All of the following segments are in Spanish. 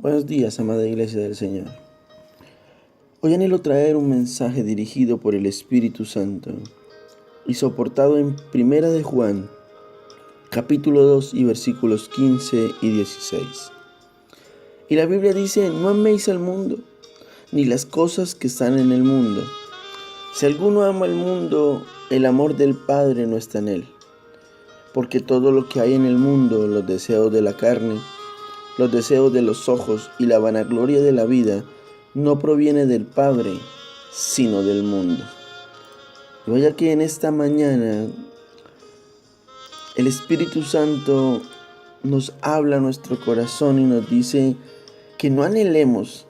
Buenos días, amada Iglesia del Señor. Hoy anhelo traer un mensaje dirigido por el Espíritu Santo y soportado en Primera de Juan, capítulo 2 y versículos 15 y 16. Y la Biblia dice: no améis al mundo, ni las cosas que están en el mundo. Si alguno ama el mundo, el amor del Padre no está en él. Porque todo lo que hay en el mundo, los deseos de la carne, los deseos de los ojos y la vanagloria de la vida, no proviene del Padre, sino del mundo. Y vaya que en esta mañana el Espíritu Santo nos habla a nuestro corazón y nos dice que no anhelemos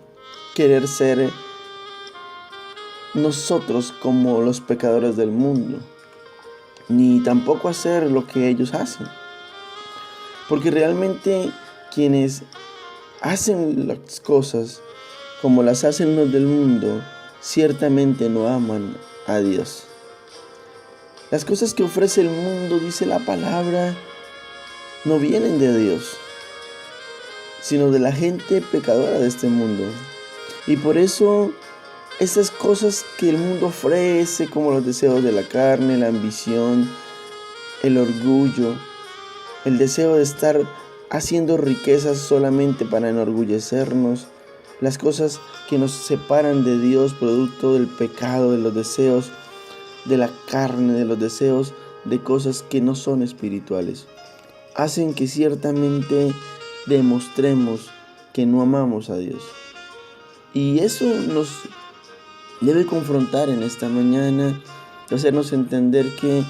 querer ser nosotros como los pecadores del mundo, ni tampoco hacer lo que ellos hacen. Porque realmente quienes hacen las cosas como las hacen los del mundo, ciertamente no aman a Dios. Las cosas que ofrece el mundo, dice la palabra, no vienen de Dios, sino de la gente pecadora de este mundo. Y por eso esas cosas que el mundo ofrece, como los deseos de la carne, la ambición, el orgullo, el deseo de estar haciendo riquezas solamente para enorgullecernos, las cosas que nos separan de Dios, producto del pecado, de los deseos de la carne, de los deseos de cosas que no son espirituales, hacen que ciertamente demostremos que no amamos a Dios. Y eso nos debe confrontar en esta mañana, hacernos entender que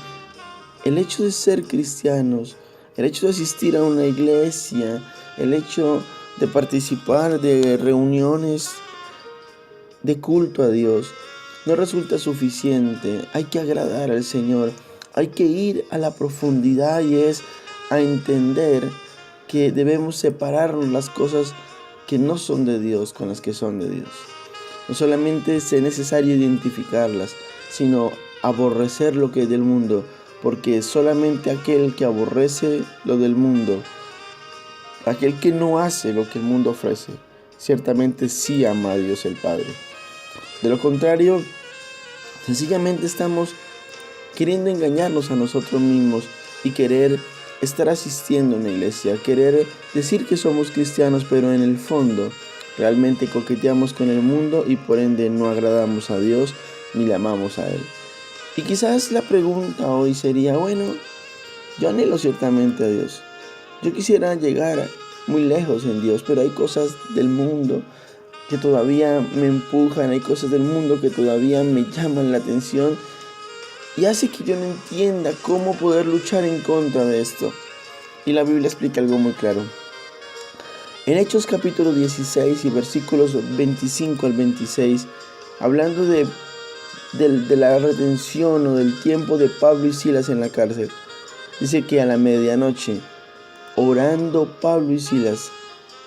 el hecho de ser cristianos, el hecho de asistir a una iglesia, el hecho de participar de reuniones de culto a Dios, no resulta suficiente. Hay que agradar al Señor, hay que ir a la profundidad, y es a entender que debemos separarnos las cosas que no son de Dios con las que son de Dios. No solamente es necesario identificarlas, sino aborrecer lo que es del mundo, porque solamente aquel que aborrece lo del mundo, aquel que no hace lo que el mundo ofrece, ciertamente sí ama a Dios el Padre. De lo contrario, sencillamente estamos queriendo engañarnos a nosotros mismos y querer estar asistiendo a una iglesia, querer decir que somos cristianos, pero en el fondo realmente coqueteamos con el mundo y por ende no agradamos a Dios ni le amamos a Él. Y quizás la pregunta hoy sería: bueno, yo anhelo ciertamente a Dios, yo quisiera llegar muy lejos en Dios, pero hay cosas del mundo que todavía me empujan, hay cosas del mundo que todavía me llaman la atención y hace que yo no entienda cómo poder luchar en contra de esto. Y la Biblia explica algo muy claro. En Hechos capítulo 16 y versículos 25 al 26, hablando de la retención o del tiempo de Pablo y Silas en la cárcel, dice que a la medianoche, orando Pablo y Silas,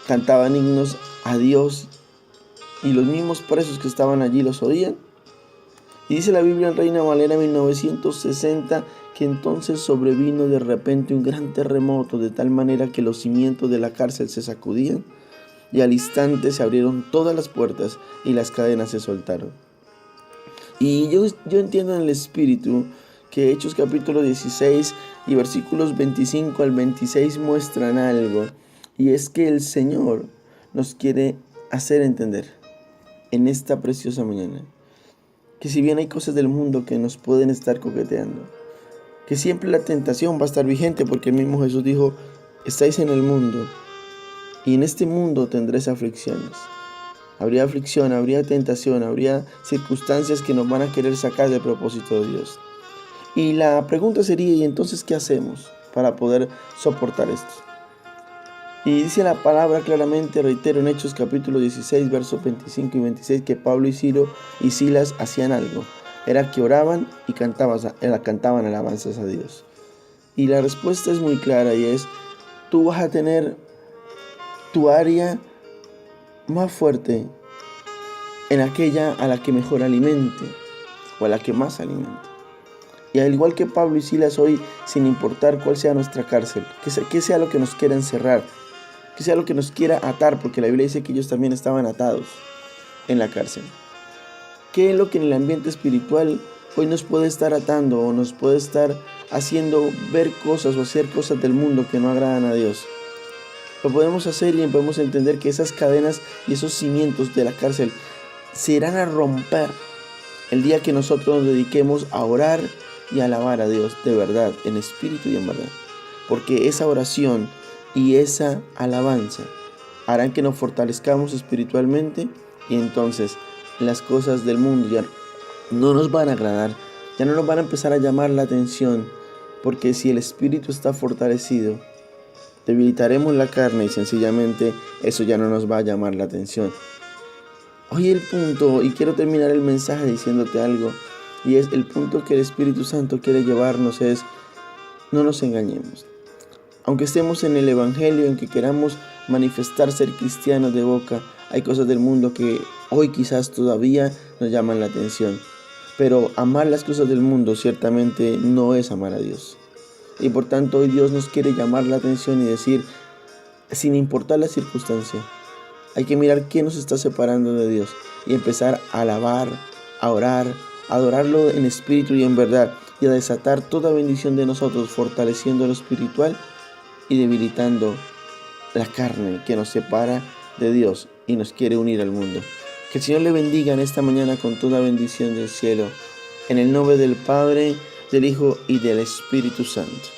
cantaban himnos a Dios y los mismos presos que estaban allí los oían. Y dice la Biblia en Reina Valera 1960 que entonces sobrevino de repente un gran terremoto, de tal manera que los cimientos de la cárcel se sacudían y al instante se abrieron todas las puertas y las cadenas se soltaron. Y yo entiendo en el Espíritu que Hechos capítulo 16 y versículos 25 al 26 muestran algo, y es que el Señor nos quiere hacer entender en esta preciosa mañana que si bien hay cosas del mundo que nos pueden estar coqueteando, que siempre la tentación va a estar vigente, porque el mismo Jesús dijo: estáis en el mundo y en este mundo tendréis aflicciones. Habría aflicción, habría tentación, habría circunstancias que nos van a querer sacar del propósito de Dios. Y la pregunta sería: ¿y entonces qué hacemos para poder soportar esto? Y dice la palabra claramente, reitero, en Hechos capítulo 16, versos 25 y 26, que Pablo y Silas hacían algo. Era que oraban y cantaban alabanzas a Dios. Y la respuesta es muy clara, y es: tú vas a tener tu área más fuerte en aquella a la que mejor alimente o a la que más alimente. Y al igual que Pablo y Silas hoy, sin importar cuál sea nuestra cárcel, que sea lo que nos quiera encerrar, que sea lo que nos quiera atar, porque la Biblia dice que ellos también estaban atados en la cárcel. ¿Qué es lo que en el ambiente espiritual hoy nos puede estar atando o nos puede estar haciendo ver cosas o hacer cosas del mundo que no agradan a Dios? Lo podemos hacer y podemos entender que esas cadenas y esos cimientos de la cárcel se irán a romper el día que nosotros nos dediquemos a orar y a alabar a Dios de verdad, en espíritu y en verdad. Porque esa oración y esa alabanza harán que nos fortalezcamos espiritualmente y entonces las cosas del mundo ya no nos van a agradar, ya no nos van a empezar a llamar la atención, porque si el espíritu está fortalecido, debilitaremos la carne y sencillamente eso ya no nos va a llamar la atención. Hoy el punto, y quiero terminar el mensaje diciéndote algo, y es el punto que el Espíritu Santo quiere llevarnos es, no nos engañemos. Aunque estemos en el Evangelio, aunque queramos manifestar ser cristianos de boca, hay cosas del mundo que hoy quizás todavía nos llaman la atención. Pero amar las cosas del mundo ciertamente no es amar a Dios. Y por tanto hoy Dios nos quiere llamar la atención y decir, sin importar la circunstancia, hay que mirar qué nos está separando de Dios y empezar a alabar, a orar, a adorarlo en espíritu y en verdad y a desatar toda bendición de nosotros, fortaleciendo lo espiritual y debilitando la carne que nos separa de Dios y nos quiere unir al mundo. Que el Señor le bendiga en esta mañana con toda bendición del cielo, en el nombre del Padre, del Hijo y del Espíritu Santo.